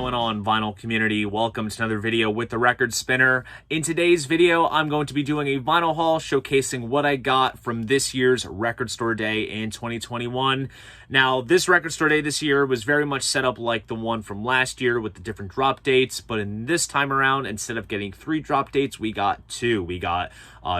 going on, vinyl community? Welcome to another video with the Record Spinner. In today's video, I'm going to be doing a vinyl haul showcasing what I got from this year's Record Store Day in 2021. Now, this Record Store Day this year was very much set up like the one from last year with the different drop dates, but in this time around, instead of getting 3 drop dates, we got 2. We got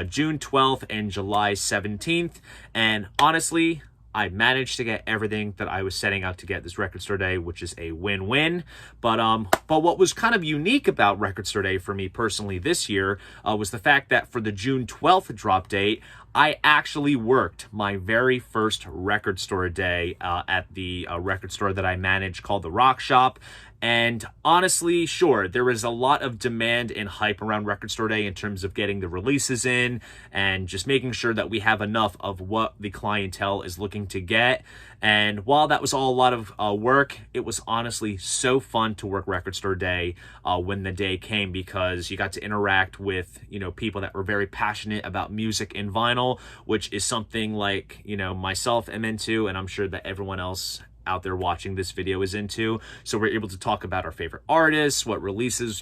June 12th and July 17th, and honestly, I managed to get everything that I was setting out to get this Record Store Day, which is a win-win. But what was kind of unique about Record Store Day for me personally this year was the fact that for the June 12th drop date, I actually worked my very first Record Store Day at the record store that I manage called The Rock Shop. And honestly, sure, there was a lot of demand and hype around Record Store Day in terms of getting the releases in and just making sure that we have enough of what the clientele is looking to get. And while that was all a lot of work, it was honestly so fun to work Record Store Day when the day came, because you got to interact with, people that were very passionate about music and vinyl, which is something like, myself am into, and I'm sure that everyone else out there watching this video is into. So we're able to talk about our favorite artists, what releases,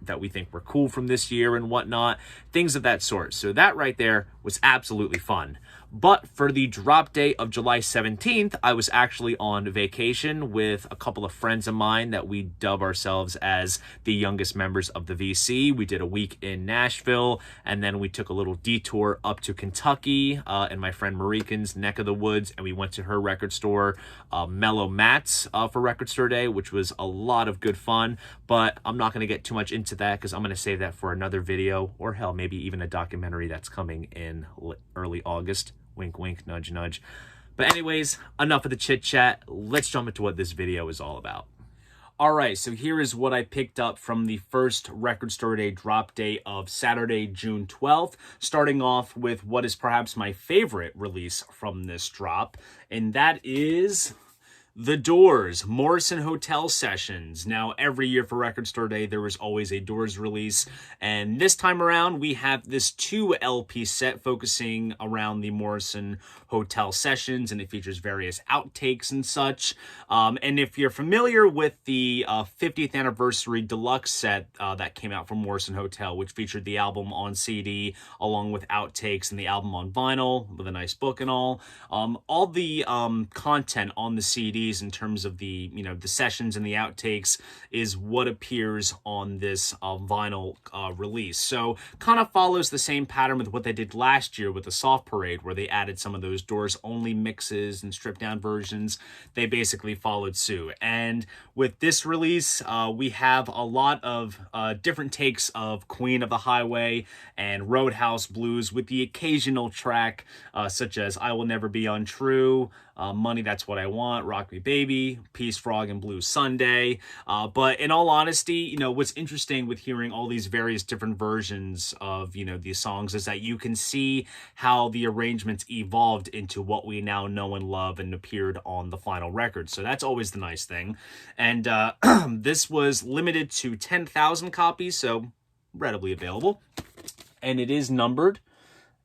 that we think were cool from this year and whatnot, things of that sort. So that right there was absolutely fun. But for the drop date of July 17th, I was actually on vacation with a couple of friends of mine that we dub ourselves as the youngest members of the VC. We did a week in Nashville, and then we took a little detour up to Kentucky in my friend Mariken's neck of the woods, and we went to her record store, Mellow Mats, for Record Store Day, which was a lot of good fun. But I'm not going to get too much into that because I'm going to save that for another video, or hell, maybe even a documentary that's coming in early August. Wink, wink, nudge, nudge. But anyways, enough of the chit chat. Let's jump into what this video is all about. All right, so here is what I picked up from the first Record Store Day drop date of Saturday, June 12th, starting off with what is perhaps my favorite release from this drop, and that is The Doors, Morrison Hotel Sessions. Now, every year for Record Store Day, there was always a Doors release, and this time around, we have this 2 LP set focusing around the Morrison Hotel Sessions, and it features various outtakes and such. And if you're familiar with the 50th Anniversary Deluxe set that came out from Morrison Hotel, which featured the album on CD, along with outtakes and the album on vinyl, with a nice book and all the content on the CD in terms of the the sessions and the outtakes is what appears on this vinyl release. So kind of follows the same pattern with what they did last year with the Soft Parade, where they added some of those Doors only mixes and stripped down versions. They basically followed suit. And with this release, we have a lot of different takes of Queen of the Highway and Roadhouse Blues, with the occasional track such as I Will Never Be Untrue, Money, That's What I Want, Rock Me Baby, Peace, Frog, and Blue Sunday. But in all honesty, what's interesting with hearing all these various different versions of, these songs is that you can see how the arrangements evolved into what we now know and love and appeared on the final record. So that's always the nice thing. And this was limited to 10,000 copies, so readily available. And it is numbered,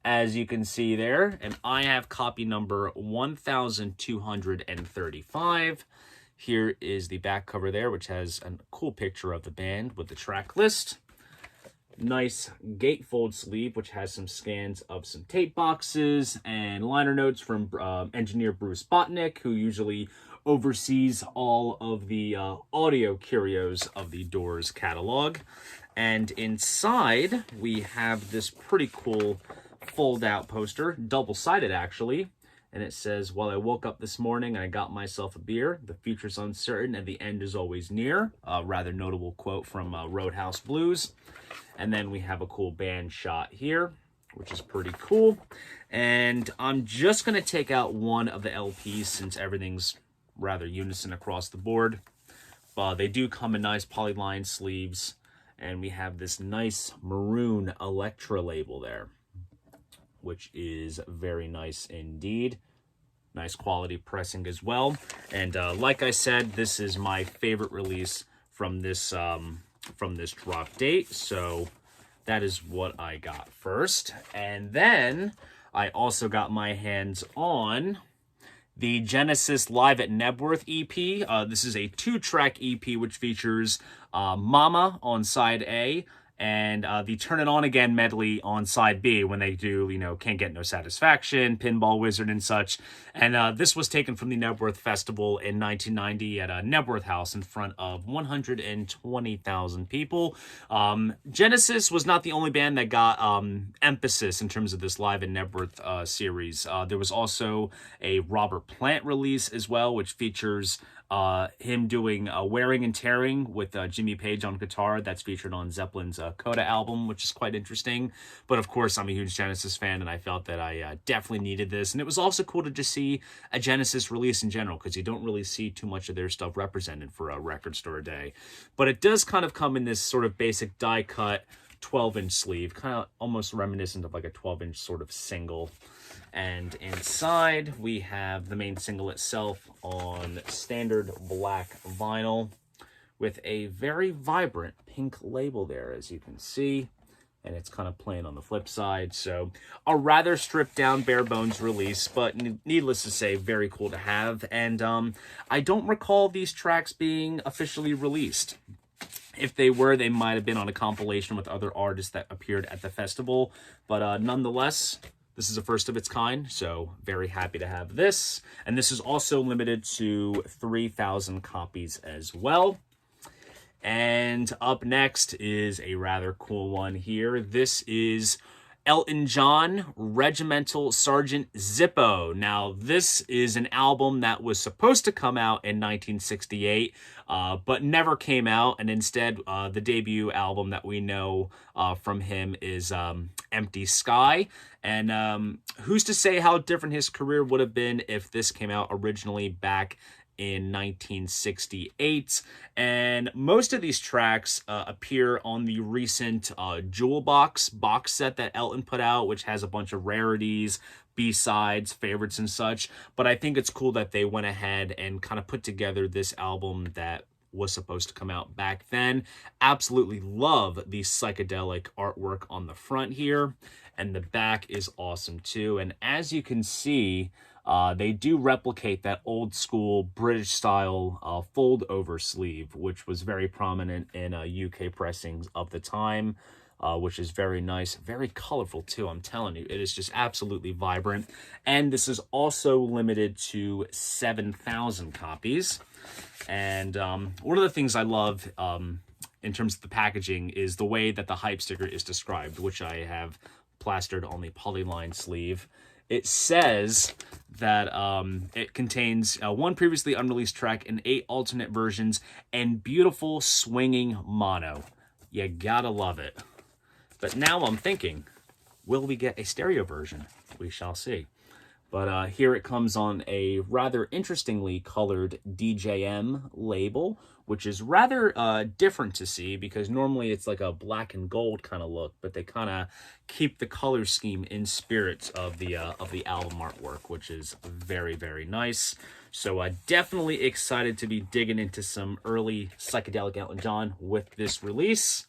as you can see there, and I have copy number 1235. Here is the back cover there, which has a cool picture of the band with the track list. Nice gatefold sleeve, which has some scans of some tape boxes and liner notes from engineer Bruce Botnick, who usually oversees all of the audio curios of the Doors catalog. And inside, we have this pretty cool fold-out poster, double-sided actually, and it says, "Well, I woke up this morning and I got myself a beer. The future's uncertain and the end is always near." A rather notable quote from Roadhouse Blues. And then we have a cool band shot here, which is pretty cool. And I'm just going to take out one of the LPs since everything's rather unison across the board. They do come in nice polyline sleeves, and we have this nice maroon Elektra label there, which is very nice indeed. Nice quality pressing as well. And like I said, this is my favorite release from this drop date. So that is what I got first. And then I also got my hands on the Genesis Live at Nebworth EP. This is a 2-track EP which features Mama on side A and the Turn It On Again medley on side B when they do, Can't Get No Satisfaction, Pinball Wizard, and such. And this was taken from the Nebworth Festival in 1990 at a Nebworth House in front of 120,000 people. Genesis was not the only band that got emphasis in terms of this Live in Nebworth series. There was also a Robert Plant release as well, which features him doing Wearing and Tearing with Jimmy Page on guitar. That's featured on Zeppelin's Coda album, which is quite interesting. But of course, I'm a huge Genesis fan, and I felt that I definitely needed this. And it was also cool to just see a Genesis release in general, because you don't really see too much of their stuff represented for a Record Store Day. But it does kind of come in this sort of basic die-cut 12-inch sleeve, kind of almost reminiscent of like a 12-inch sort of single. And inside, we have the main single itself on standard black vinyl with a very vibrant pink label there, as you can see. And it's kind of playing on the flip side. So a rather stripped down, bare bones release, but needless to say, very cool to have. And I don't recall these tracks being officially released. If they were, they might have been on a compilation with other artists that appeared at the festival. But nonetheless, this is a first of its kind, so very happy to have this. And this is also limited to 3,000 copies as well. And up next is a rather cool one here. This is Elton John, Regimental Sergeant Zippo. Now, this is an album that was supposed to come out in 1968, but never came out. And instead, the debut album that we know from him is Empty Sky. And who's to say how different his career would have been if this came out originally back in 1968. And most of these tracks appear on the recent Jewel box set that Elton put out, which has a bunch of rarities, B-sides, favorites, and such. But I think it's cool that they went ahead and kind of put together this album that was supposed to come out back then. Absolutely love the psychedelic artwork on the front here, and the back is awesome too. And as you can see, they do replicate that old school British style fold over sleeve, which was very prominent in UK pressings of the time, which is very nice, very colorful too. I'm telling you, it is just absolutely vibrant. And this is also limited to 7,000 copies. And one of the things I love in terms of the packaging is the way that the hype sticker is described, which I have plastered on the polyline sleeve. It says that it contains one previously unreleased track and 8 alternate versions and beautiful swinging mono. You gotta love it. But now I'm thinking, will we get a stereo version? We shall see. But here it comes on a rather interestingly colored DJM label, which is rather different to see because normally it's like a black and gold kind of look, but they kind of keep the color scheme in spirit of the album artwork, which is very, very nice. So definitely excited to be digging into some early psychedelic Elton John with this release.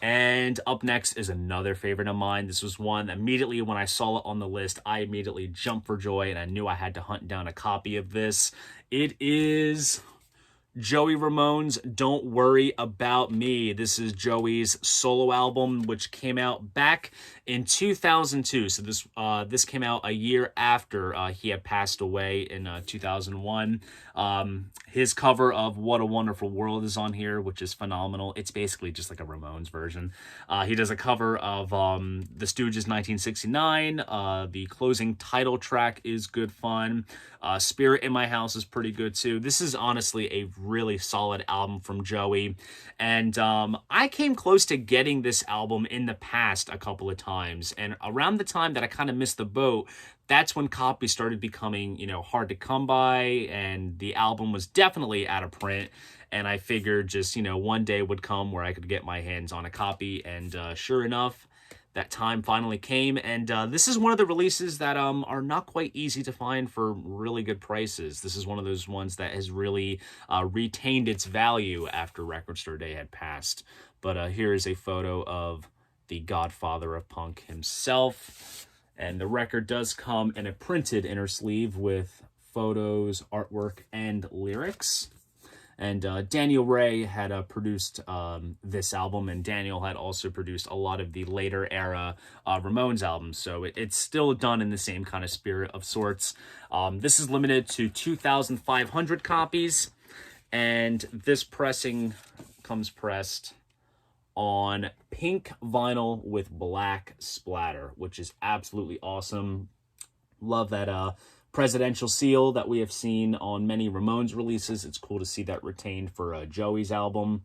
And up next is another favorite of mine. This was one immediately when I saw it on the list, I immediately jumped for joy and I knew I had to hunt down a copy of this. It is Joey Ramone's Don't Worry About Me. This is Joey's solo album, which came out back in 2002. So this came out a year after he had passed away in 2001. His cover of What a Wonderful World is on here, which is phenomenal. It's basically just like a Ramones version. He does a cover of The Stooges' 1969. The closing title track is good fun. Spirit in My House is pretty good too. This is honestly a really solid album from Joey. And I came close to getting this album in the past a couple of times. And around the time that I kind of missed the boat, that's when copies started becoming, hard to come by, and the album was definitely out of print. And I figured just, one day would come where I could get my hands on a copy. And sure enough, that time finally came. And this is one of the releases that are not quite easy to find for really good prices. This is one of those ones that has really retained its value after Record Store Day had passed. But here is a photo of the godfather of punk himself. And the record does come in a printed inner sleeve with photos, artwork, and lyrics. And Daniel Ray had produced this album, and Daniel had also produced a lot of the later era Ramones albums. So it's still done in the same kind of spirit of sorts. This is limited to 2,500 copies, and this pressing comes pressed on pink vinyl with black splatter, which is absolutely awesome. Love that presidential seal that we have seen on many Ramones releases. It's cool to see that retained for Joey's album,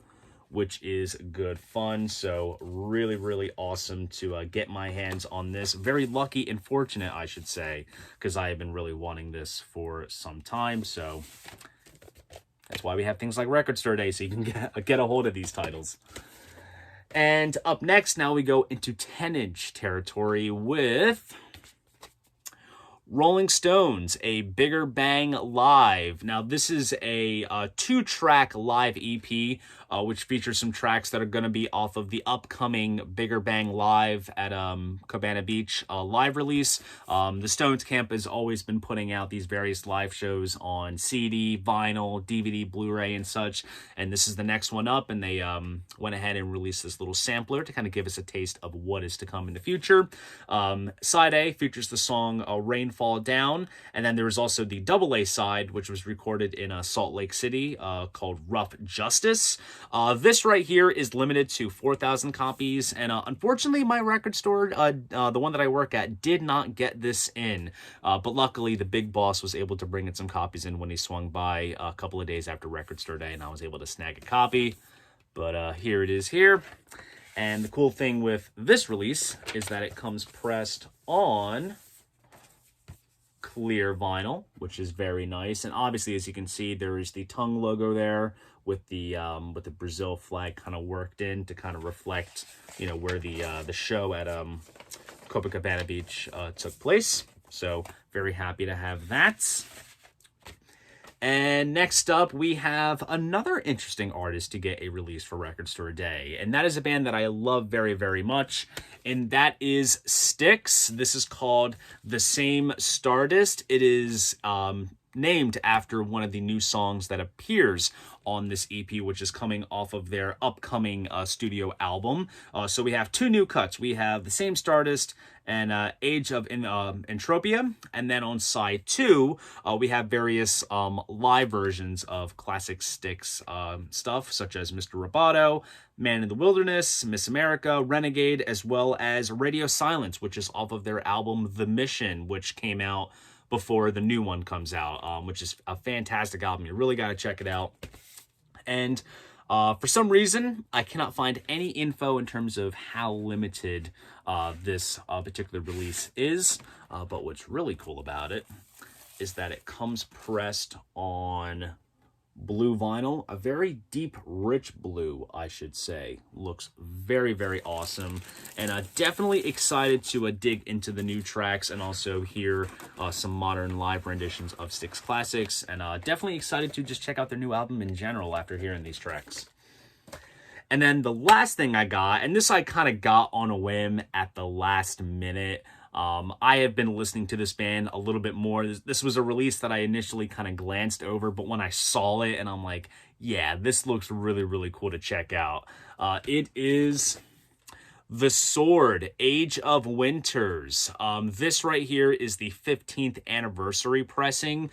which is good fun. So really, really awesome to get my hands on this. Very lucky and fortunate, I should say, because I have been really wanting this for some time. So that's why we have things like Record Store Day, so you can get a hold of these titles. And up next, now we go into 10-inch territory with Rolling Stones, A Bigger Bang Live. Now, this is a 2-track live EP, which features some tracks that are going to be off of the upcoming Bigger Bang Live at Cabana Beach live release. The Stones camp has always been putting out these various live shows on CD, vinyl, DVD, Blu-ray, and such, and this is the next one up, and they went ahead and released this little sampler to kind of give us a taste of what is to come in the future. Side A features the song Rainfall Down, and then there was also the double A side, which was recorded in Salt Lake City, called Rough Justice. This right here is limited to 4,000 copies, and unfortunately my record store, the one that I work at, did not get this in, but luckily the big boss was able to bring in some copies in when he swung by a couple of days after Record Store Day, and I was able to snag a copy. But here it is here. And the cool thing with this release is that it comes pressed on clear vinyl, which is very nice. And obviously, as you can see, there is the tongue logo there with the Brazil flag kind of worked in to kind of reflect, you know, where the show at Copacabana Beach took place. So very happy to have that. And next up, we have another interesting artist to get a release for Record Store Day, and that is a band that I love very, very much, and that is Styx. This is called The Same Stardust. It is named after one of the new songs that appears on this EP, which is coming off of their upcoming studio album. So we have two new cuts. We have The Same Stardust and Age of Entropia. And then on side 2, we have various live versions of classic Styx stuff, such as Mr. Roboto, Man in the Wilderness, Miss America, Renegade, as well as Radio Silence, which is off of their album The Mission, which came out before the new one comes out, which is a fantastic album. You really got to check it out. And for some reason, I cannot find any info in terms of how limited this particular release is. But what's really cool about it is that it comes pressed on blue vinyl, a very deep, rich blue, I should say. Looks very, very awesome, and definitely excited to dig into the new tracks and also hear some modern live renditions of Styx classics, and definitely excited to just check out their new album in general after hearing these tracks. And then the last thing I got, and this I kind of got on a whim at the last minute. I have been listening to this band a little bit more. This was a release that I initially kind of glanced over, but when I saw it and I'm like, yeah, this looks really, really cool to check out. It is The Sword, Age of Winters. This right here is the 15th anniversary pressing.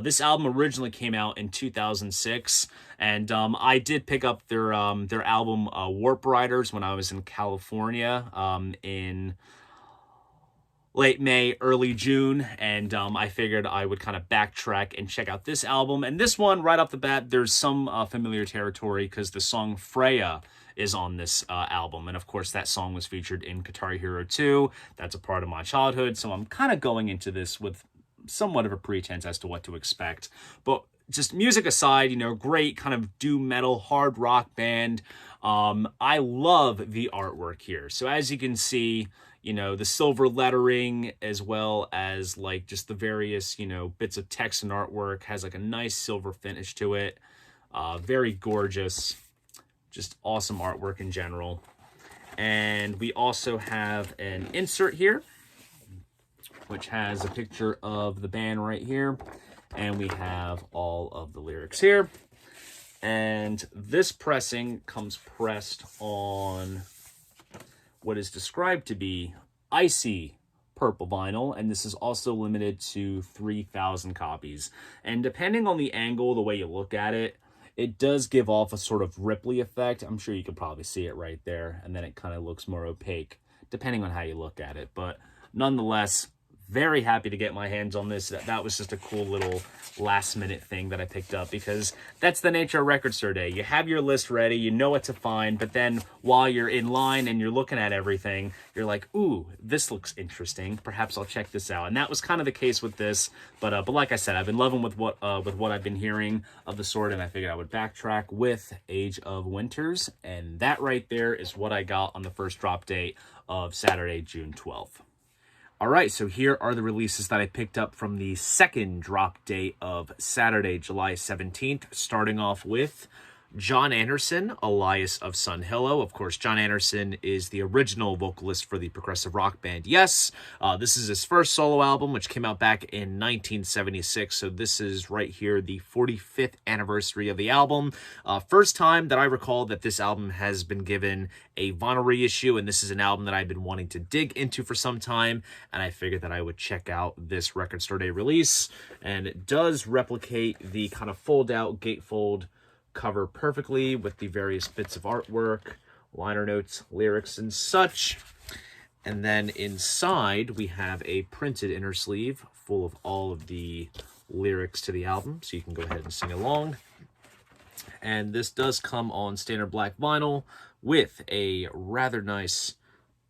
This album originally came out in 2006, and I did pick up their album Warp Riders when I was in California in late May, early June, and I figured I would kind of backtrack and check out this album. And this one, right off the bat, there's some familiar territory because the song Freya is on this album. And of course, that song was featured in Guitar Hero 2. That's a part of my childhood, so I'm kind of going into this with somewhat of a pretense as to what to expect. But just music aside, you know, great kind of doom metal, hard rock band. I love the artwork here. So as you can see, you know, the silver lettering as well as like just the various, you know, bits of text and artwork has like a nice silver finish to it. Very gorgeous, just awesome artwork in general. And we also have an insert here, which has a picture of the band right here. And we have all of the lyrics here. And this pressing comes pressed on what is described to be icy purple vinyl, and this is also limited to 3,000 copies. And depending on the angle, the way you look at it, it does give off a sort of ripply effect. I'm sure you can probably see it right there, and then it kind of looks more opaque, depending on how you look at it. But nonetheless, very happy to get my hands on this. That was just a cool little last-minute thing that I picked up, because that's the nature of Record Store Day. You have your list ready, you know what to find, but then while you're in line and you're looking at everything, you're like, ooh, this looks interesting. Perhaps I'll check this out. And that was kind of the case with this. But like I said, I've been loving with what I've been hearing of the sort, and I figured I would backtrack with Age of Winters. And that right there is what I got on the first drop date of Saturday, June 12th. All right, so here are the releases that I picked up from the second drop date of Saturday, July 17th, starting off with John Anderson, Elias of Sun Hillow. Of course, John Anderson is the original vocalist for the progressive rock band Yes. This is his first solo album, which came out back in 1976. So this is right here, the 45th anniversary of the album. First time that I recall that this album has been given a vinyl reissue, and this is an album that I've been wanting to dig into for some time, and I figured that I would check out this Record Store Day release. And it does replicate the kind of fold-out gatefold cover perfectly with the various bits of artwork, liner notes, lyrics, and such. And then inside we have a printed inner sleeve full of all of the lyrics to the album, so you can go ahead and sing along. And this does come on standard black vinyl with a rather nice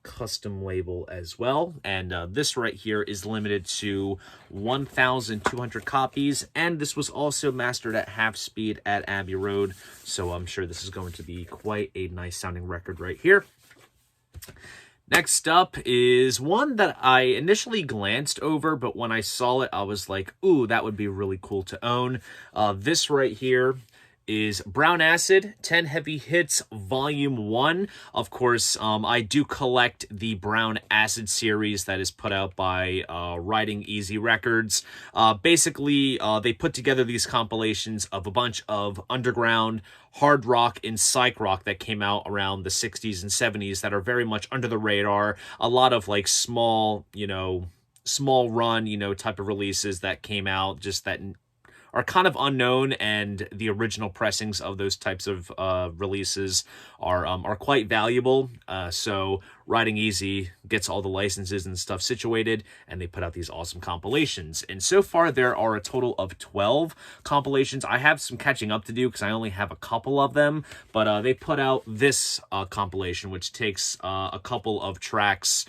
custom label as well. And this right here is limited to 1,200 copies, and this was also mastered at half speed at Abbey Road, so I'm sure this is going to be quite a nice sounding record right here. Next up is one that I initially glanced over, but when I saw it, I was like, ooh, that would be really cool to own. This right here is Brown Acid, 10 Heavy Hits, Volume 1. Of course, I do collect the Brown Acid series that is put out by Riding Easy Records. Basically, they put together these compilations of a bunch of underground hard rock and psych rock that came out around the 60s and 70s that are very much under the radar. A lot of like small run, type of releases that came out just that are kind of unknown, and the original pressings of those types of releases are quite valuable. So Riding Easy gets all the licenses and stuff situated, and they put out these awesome compilations. And so far, there are a total of 12 compilations. I have some catching up to do because I only have a couple of them, but they put out this compilation, which takes a couple of tracks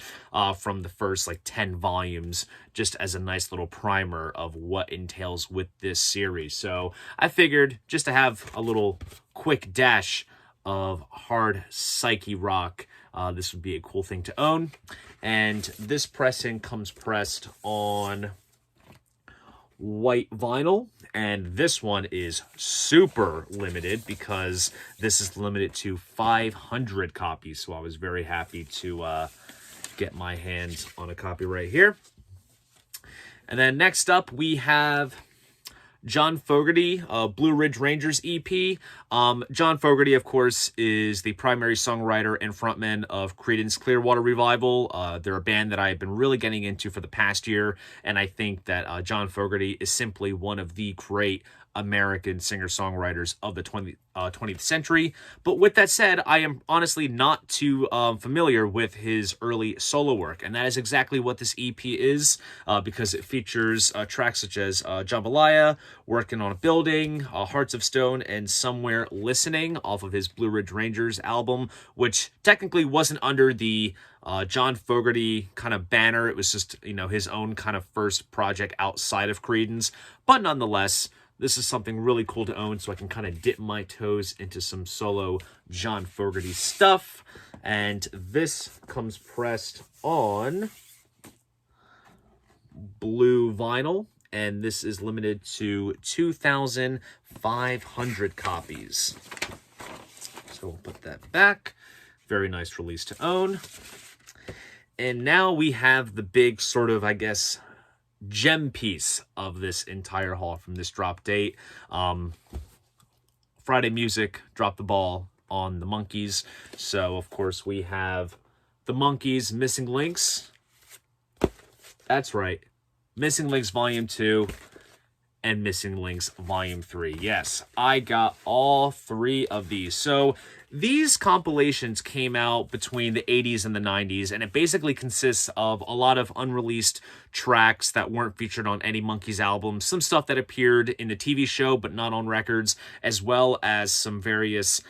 from the first 10 volumes, just as a nice little primer of what entails with this series. So I figured just to have a little quick dash of hard psyche rock, this would be a cool thing to own. And this pressing comes pressed on white vinyl, and this one is super limited because this is limited to 500 copies. So I was very happy to get my hands on a copy right here. And then next up, we have John Fogerty, Blue Ridge Rangers EP. John Fogerty, of course, is the primary songwriter and frontman of Creedence Clearwater Revival. They're a band that I've been really getting into for the past year, and I think that John Fogerty is simply one of the great American singer-songwriters of the 20th century. But with that said, I am honestly not too familiar with his early solo work, and that is exactly what this EP is, because it features tracks such as Jambalaya, Working on a Building, Hearts of Stone, and Somewhere Listening off of his Blue Ridge Rangers album, which technically wasn't under the John Fogerty kind of banner. It was just, his own kind of first project outside of Creedence. But nonetheless, this is something really cool to own, so I can kind of dip my toes into some solo John Fogerty stuff. And this comes pressed on blue vinyl, and this is limited to 2,500 copies. So we'll put that back. Very nice release to own. And now we have the big sort of, I guess, gem piece of this entire haul from this drop date. Friday Music dropped the ball on the Monkees. So, of course, we have the Monkees Missing Links. That's right. Missing Links Volume 2 and Missing Links Volume 3. Yes, I got all 3 of these. So these compilations came out between the 80s and the 90s, and it basically consists of a lot of unreleased tracks that weren't featured on any Monkees album, some stuff that appeared in the TV show but not on records, as well as some various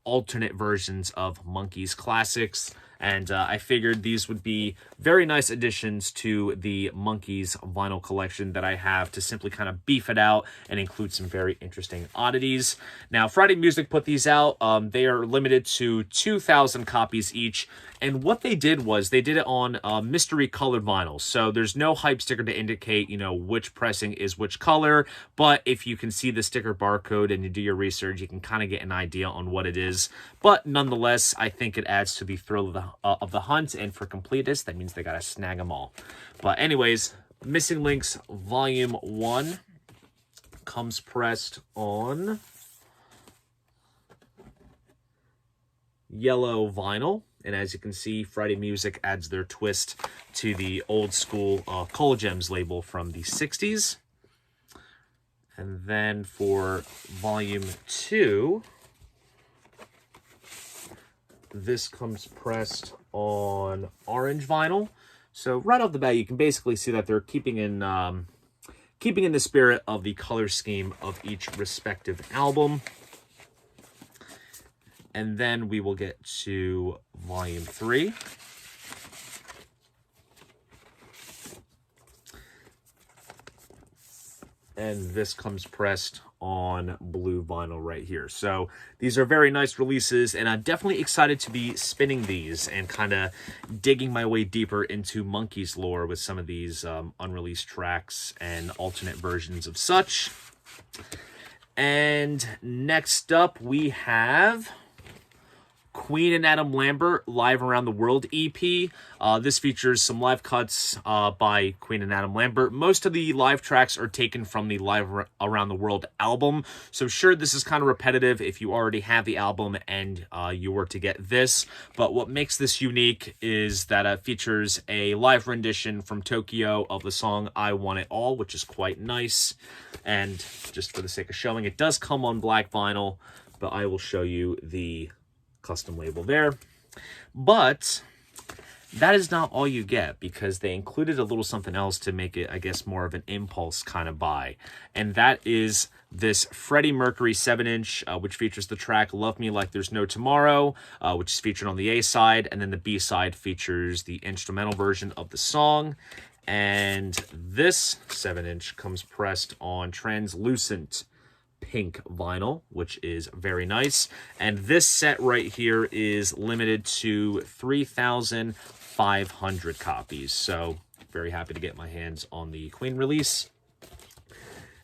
alternate versions of Monkees classics. And I figured these would be very nice additions to the Monkees vinyl collection that I have to simply kind of beef it out and include some very interesting oddities. Now, Friday Music put these out. They are limited to 2,000 copies each. And what they did was they did it on mystery colored vinyl. So there's no hype sticker to indicate, you know, which pressing is which color. But if you can see the sticker barcode and you do your research, you can kind of get an idea on what it is. But nonetheless, I think it adds to the thrill of the hunt. And for completists, that means they got to snag them all. But anyways, Missing Links Volume 1 comes pressed on yellow vinyl. And as you can see, Friday Music adds their twist to the old school Cola Gems label from the 60s. And then for Volume 2, this comes pressed on orange vinyl. So right off the bat, you can basically see that they're keeping in the spirit of the color scheme of each respective album. And then we will get to Volume 3. And this comes pressed on blue vinyl right here. So these are very nice releases, and I'm definitely excited to be spinning these and kind of digging my way deeper into Monkees lore with some of these unreleased tracks and alternate versions of such. And next up, we have Queen and Adam Lambert Live Around the World EP. This features some live cuts by Queen and Adam Lambert. Most of the live tracks are taken from the Live Around the World album. So sure, this is kind of repetitive if you already have the album and you were to get this. But what makes this unique is that it features a live rendition from Tokyo of the song I Want It All, which is quite nice. And just for the sake of showing, it does come on black vinyl, but I will show you the custom label there. But that is not all you get, because they included a little something else to make it, I guess, more of an impulse kind of buy. And that is this Freddie Mercury 7-inch, which features the track Love Me Like There's No Tomorrow, which is featured on the A side, and then the B side features the instrumental version of the song. And this 7-inch comes pressed on translucent pink vinyl, which is very nice. And this set right here is limited to 3,500 copies. So very happy to get my hands on the Queen release.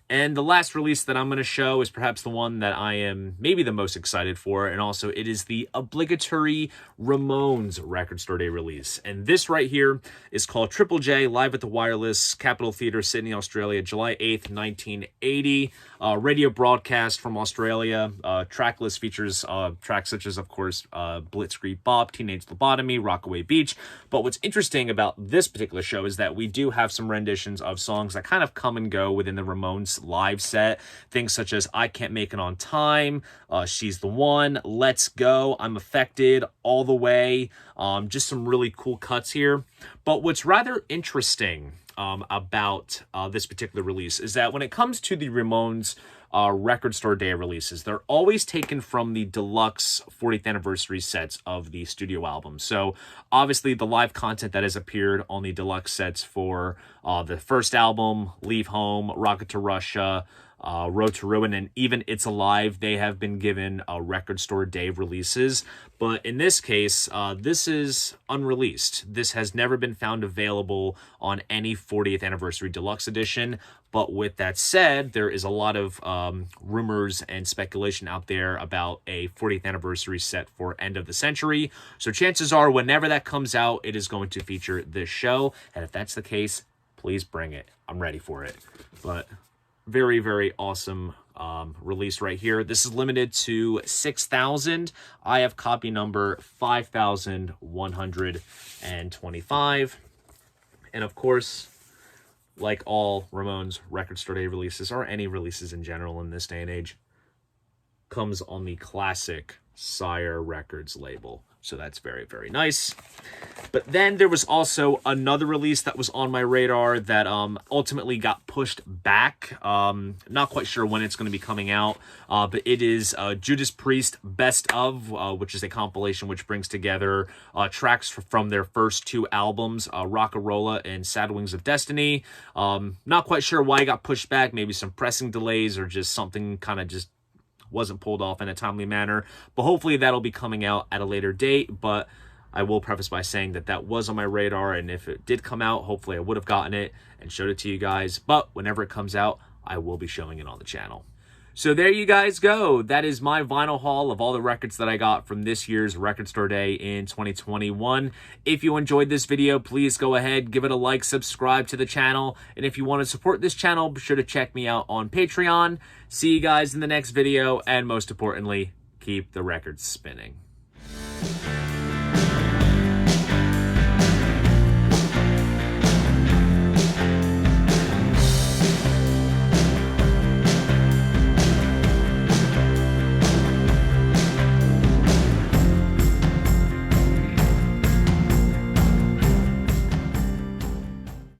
And the last release that I'm going to show is perhaps the one that I am maybe the most excited for, and also it is the obligatory Ramones Record Store Day release. And this right here is called Triple J Live at the Wireless, Capitol Theatre, Sydney, Australia, July 8th, 1980. Radio broadcast from Australia. Track list features tracks such as, of course, Blitzkrieg Bop, Teenage Lobotomy, Rockaway Beach. But what's interesting about this particular show is that we do have some renditions of songs that kind of come and go within the Ramones live set. Things such as I Can't Make It on Time, She's the One, Let's Go, I'm Affected, All the Way. Just some really cool cuts here. But what's rather interesting about this particular release is that when it comes to the Ramones Record Store Day releases, they're always taken from the deluxe 40th anniversary sets of the studio album. So obviously the live content that has appeared on the deluxe sets for the first album, Leave Home, Rocket to Russia, Road to Ruin, and even It's Alive, they have been given Record Store Day releases. But in this case, this is unreleased. This has never been found available on any 40th anniversary deluxe edition. But with that said, there is a lot of rumors and speculation out there about a 40th anniversary set for end of the century. So chances are whenever that comes out, it is going to feature this show. And if that's the case, please bring it. I'm ready for it. But very, very awesome release right here. This is limited to 6,000. I have copy number 5,125. And of course, like all Ramones Record Store Day releases, or any releases in general in this day and age, comes on the classic Sire Records label. So that's very, very nice. But then there was also another release that was on my radar that ultimately got pushed back. Not quite sure when it's going to be coming out, but it is Judas Priest Best Of, which is a compilation which brings together tracks from their first 2 albums, Rock-A-Rolla and Sad Wings of Destiny. Not quite sure why it got pushed back, maybe some pressing delays or just something kind of just wasn't pulled off in a timely manner, but hopefully that'll be coming out at a later date. But I will preface by saying that that was on my radar, and if it did come out, hopefully I would have gotten it and showed it to you guys. But whenever it comes out, I will be showing it on the channel. So there you guys go. That is my vinyl haul of all the records that I got from this year's Record Store Day in 2021. If you enjoyed this video, please go ahead, give it a like, subscribe to the channel. And if you want to support this channel, be sure to check me out on Patreon. See you guys in the next video. And most importantly, keep the records spinning.